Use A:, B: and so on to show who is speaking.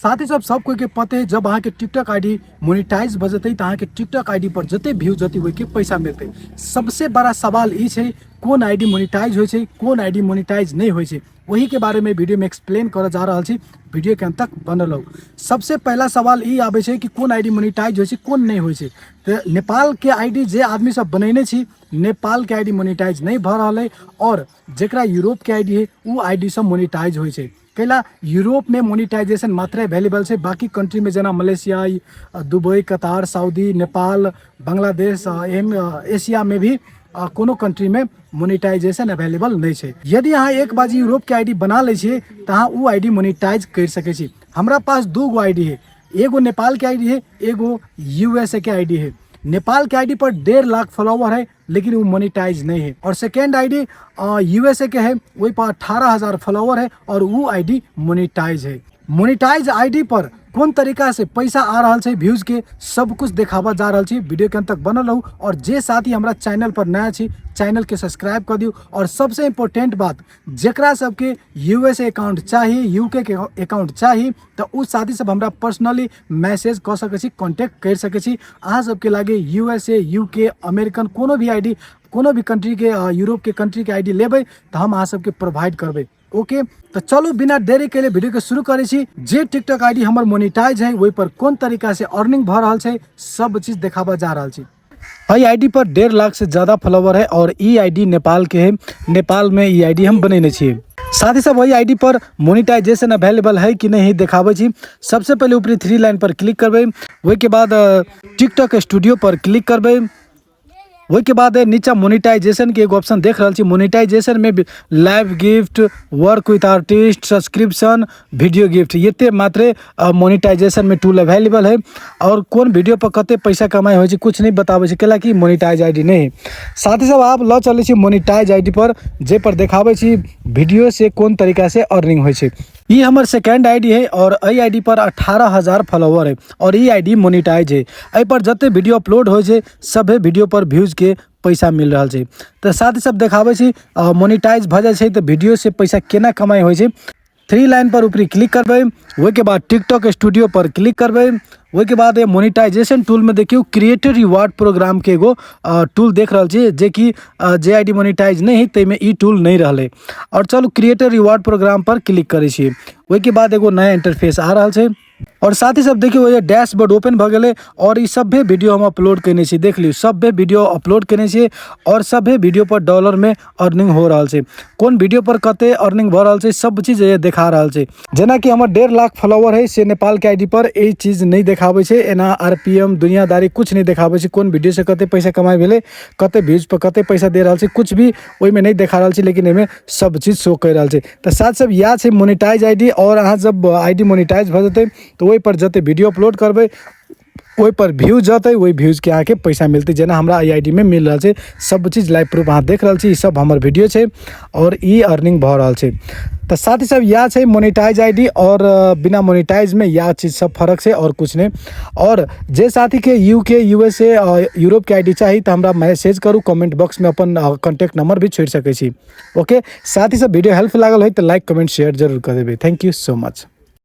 A: साथ ही सब कोई के पते है जब अहाँ के टिकटॉक आईडी मोनिटाइज भ जते तो अहाँ के टिकटॉक आईडी पर जते व्यू जते हुए के पैसा मिलते। सबसे बड़ा सवाल ई है कौन आईडी मोनिटाइज हो कौन आईडी मोनिटाइज नहीं हो, वही के बारे में वीडियो में एक्सप्लेन कर जा रहा छी। वीडियो के अंत तक बनल रहो। सबसे पहला सवाल ई आवे छे कि कौन आईडी मोनिटाइज हो कौन नहीं हो। तो नेपाल के आईडी जे आदमी सब बनैने छी नेपाल के आईडी मोनिटाइज नहीं भ रहा है और जेकरा यूरोप के आईडी है वो आईडी सब मोनिटाइज हो। कैला यूरोप में मोनिटाइजेशन मात्र अवेलेबल है, बाकी कंट्री में जना मलेशिया, दुबई, कतार, सऊदी, नेपाल, बांग्लादेश, एशिया में भी कोनो कंट्री में मोनिटाइजेशन अवेलेबल नहीं है। यदि अहाँ एक बाजी यूरोप के आईडी बना ले छे तो अहाँ वो आईडी मोनिटाइज कर सके छी। हमरा पास दो गो आईडी है, एगो नेपाल के आईडी है, एगो यूएसए के आईडी है। नेपाल के आईडी पर 1.5 लाख फॉलोवर है लेकिन वो मोनिटाइज नहीं है, और सेकेंड आईडी यूएसए के है, वही पर 18,000 फॉलोवर है और वो आईडी मोनिटाइज है। मोनिटाइज आईडी पर कौन तरीका से पैसा आ रहा है व्यूज के सब कुछ देखावा जा रहा है। वीडियो के अंत तक बनल रहू और जे साथी हमारा चैनल पर नया छी चैनल के सब्सक्राइब कर दियो। और सबसे इम्पोर्टेंट बात, जकरा सबके यूएसए अकाउंट चाहिए, यूके के अकाउंट चाहिए तो उस साथी सब हमरा पर्सनली मैसेज कर सके छी, कॉन्टैक्ट कर सके छी। अहाँ सबके लागे यूएसए, यूके, अमेरिकन कोनो भी आईडी, कोनो भी कंट्री के यूरोप के कंट्री के आईडी लेबै तो हम अहाँ सबके प्रोवाइड करबै। ओके, तो चलो बिना देरी के लिए वीडियो के शुरू करे छी। जे टिकटॉक आईडी हमर मोनिटाइज है वही पर कौन तरीका से अर्निंग भ रहा है सब चीज देखावा जा रहा है। भाई आईडी पर 1.5 लाख से ज़्यादा फॉलोवर है और ई आईडी नेपाल के है। नेपाल में ई आईडी हम बनेने छिए। साथ ही सब वही आईडी पर मोनिटाइजेशन अवेलेबल है कि नहीं देखावे छी। सबसे पहले ऊपरी 3 लाइन पर क्लिक करबे, वही के बाद टिकटॉक स्टूडियो पर क्लिक करबे, वही के बाद नीचा मोनिटाइजेशन के एक ऑप्शन देख रहा छी। मोनिटाइजेशन में live gift, work with artist, subscription, video gift, ये मात्र मोनिटाइजेशन में टूल अवेलेबल है। और कौन वीडियो पर कते पैसा कमाई हो कुछ नहीं बतावे कैला कि मोनिटाइज आईडी नहीं। साथ ही सब आप ल चले छी मोनिटाइज आईडी पर, जे पर देखावे छी वीडियो से कौन तरीका से अर्निंग हो। ये हमार सेकेंड आईडी है और ई आईडी पर 18,000 फॉलोवर है और ई आईडी मोनिटाइज है। एहि पर जते वीडियो अपलोड हो सभे वीडियो पर व्यूज के पैसा मिल रहा है। तो साथ ही सब देखावे छी मोनिटाइज भ जाए तो वीडियो से पैसा केना कमाई हो। 3 लाइन पर ऊपरी क्लिक करबे, वही के बाद टिकटॉक स्टूडियो पर क्लिक करबे, वही के बाद मोनिटाइजेशन टूल में देखियो क्रिएटर रिवार्ड प्रोग्राम के एगो टूल देख रहा है, जे कि जे आईडी मोनिटाइज नहीं है तेमें ई टूल नहीं रहा। और चलो क्रिएटर रिवार्ड प्रोग्राम पर क्लिक करे छिए। वही के बाद एगो नया इंटरफेस आ रहा है और साथ ही सब देखियो ये डैशबोर्ड ओपन भ गए और ये सभे वीडियो हम अपलोड करने छी। देख लियो सभे वीडियो अपलोड करने छी और सभे वीडियो पर डॉलर में अर्निंग हो रहा है। कौन वीडियो पर कते अर्निंग भ रहा है सब चीज ये देखा रहा है। जना कि हमर 1.5 लाख फॉलोवर है से नेपाल के आईडी पर ये चीज नहीं देखावे छे, एना आरपीएम दुनियादारी कुछ नहीं देखावे छे। कौन वीडियो से कते पैसा कमाई भेले, कते व्यूज पर कते पैसा दे रहा है कुछ भी ओई में नहीं देखा रहा है, लेकिन एमे सब चीज शो कर रहा है। तो साथ सब याद है मोनिटाइज आईडी, और अहाँ जब आईडी मोनिटाइज भ जते तो वही पर जते वीडियो अपलोड करबे वही पर व्यूज जाते, वही व्यूज के आके पैसा मिलते। जना हमरा आईडी में मिल रहा है सब चीज लाइव प्रूफ अहाँ देख रहा छी। सब हमर वीडियो है और ई अर्निंग भ रहा है। तो साथ ही सब यह है मोनिटाइज आईडी और बिना मोनिटाइज में यह चीज़ सब फर्क है और कुछ नहीं। और जे साथी के यूके, यूएसए, यूरोप के आईडी चाहिए तो हमरा मैसेज करूँ, कमेंट बॉक्स में अपन कॉन्टैक्ट नंबर भी छोड़ सके छी। ओके, साथ ही सब वीडियो हेल्पफुल लागल है तो लाइक, कमेंट, शेयर जरूर कर देवे। Thank you so much.